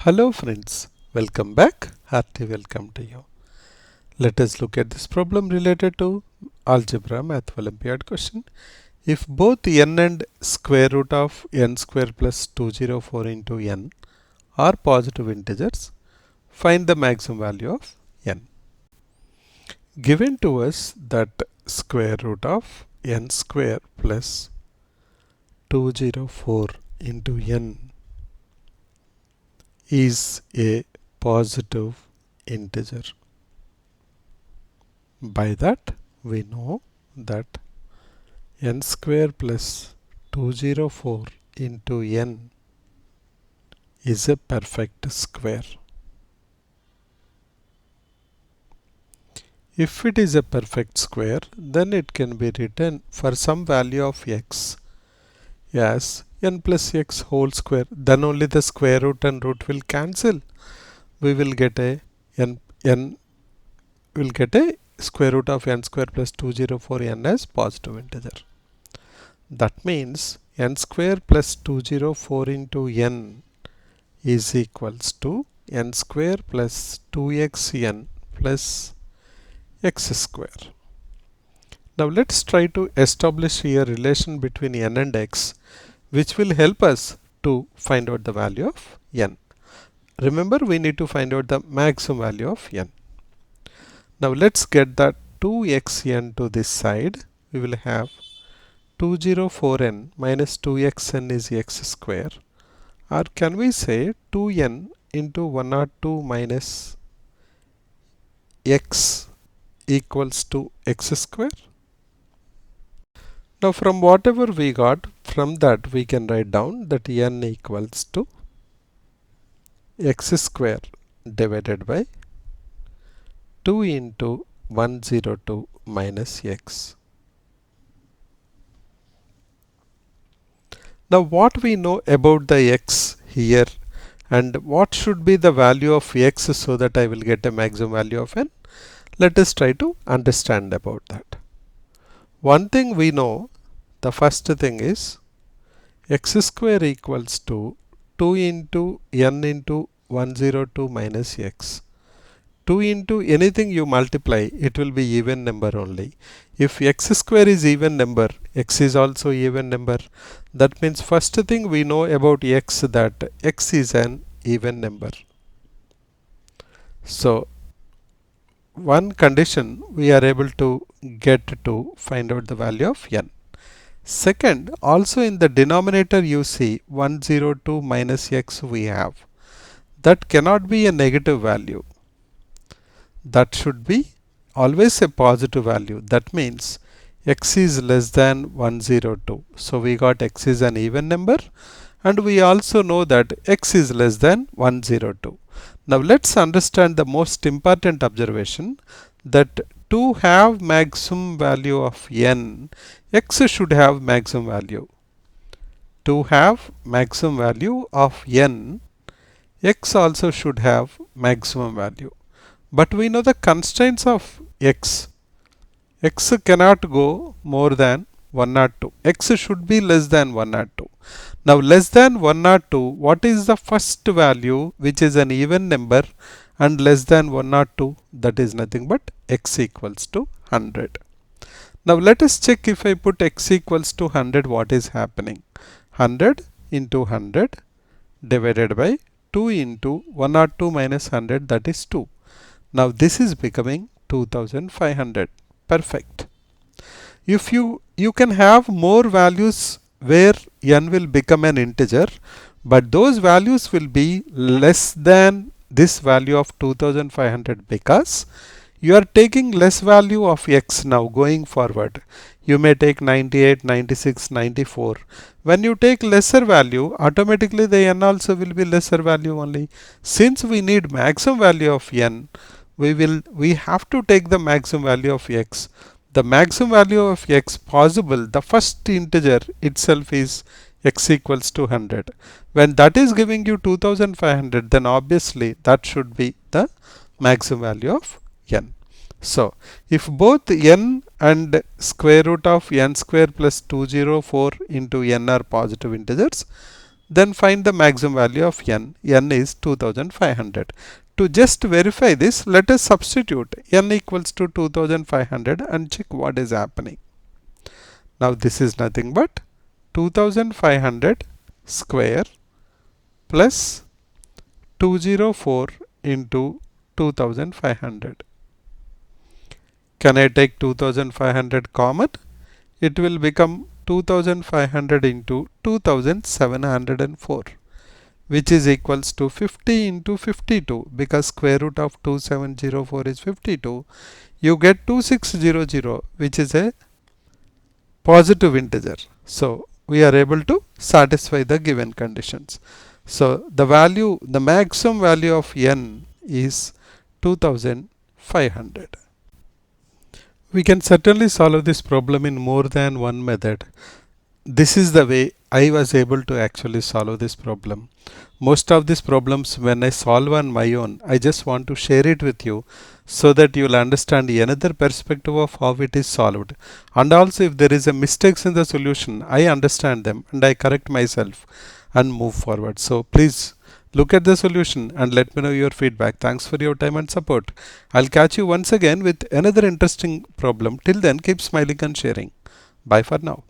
Hello friends, welcome back. Hearty welcome to you. Let us look at this problem related to Algebra Math Olympiad question. If both n and square root of n square plus 204 into n are positive integers, find the maximum value of n. Given to us that square root of n square plus 204 into n is a positive integer. By that we know that n square plus 204 into n is a perfect square. If it is a perfect square, then it can be written for some value of x as n plus x whole square. Then only the square root and root will cancel. We will get a square root of n square plus 204 n as positive integer. That means n square plus 204 into n is equals to n square plus 2xn plus x square. Now let's try to establish a relation between n and x which will help us to find out the value of n. Remember, we need to find out the maximum value of n. Now let's get that 2xn to this side. We will have 204n minus 2xn is x square, or can we say 2n into 102 minus x equals to x square. Now from whatever we got, from that we can write down that n equals to x square divided by 2 into 102 minus x. Now what we know about the x here and what should be the value of x so that I will get a maximum value of n? Let us try to understand about that. One thing we know, the first thing is x square equals to 2 into n into 102 minus x. 2 into anything you multiply, it will be even number only. If x square is even number, x is also even number. That means first thing we know about x, that x is an even number. So one condition we are able to get to find out the value of n. Second, also in the denominator you see 102 minus x we have. That cannot be a negative value. That should be always a positive value. That means x is less than 102. So we got x is an even number, and we also know that x is less than 102. Now let's understand the most important observation, that to have maximum value of n, x should have maximum value. To have maximum value of n, x also should have maximum value. But we know the constraints of x. X cannot go more than 102. X should be less than 102. Now less than 102, what is the first value which is an even number and less than 102? That is nothing but x equals to 100. Now let us check, if I put x equals to 100, what is happening? 100 into 100 divided by 2 into 102 minus 100, that is 2. Now this is becoming 2500. Perfect. If you can have more values where n will become an integer, but those values will be less than this value of 2500 because you are taking less value of x now going forward. You may take 98, 96, 94. When you take lesser value, automatically the n also will be lesser value only. Since we need maximum value of n, we have to take the maximum value of x. The maximum value of x possible, the first integer itself is x equals to 100. When that is giving you 2500, then obviously that should be the maximum value of n. So if both n and square root of n square plus 204 into n are positive integers, then find the maximum value of n. N is 2500. To just verify this, let us substitute n equals to 2500 and check what is happening. Now this is nothing but 2500 square plus 204 into 2500. Can I take 2500 common? It will become 2500 into 2704, which is equals to 50 into 52, because square root of 2704 is 52. You get 2600, which is a positive integer. So we are able to satisfy the given conditions. So the maximum value of n is 2500. We can certainly solve this problem in more than one method. This is the way I was able to actually solve this problem. Most of these problems, when I solve on my own, I just want to share it with you so that you will understand another perspective of how it is solved. And also, if there is a mistakes in the solution, I understand them and I correct myself and move forward. So please look at the solution and let me know your feedback. Thanks for your time and support. I'll catch you once again with another interesting problem. Till then, keep smiling and sharing. Bye for now.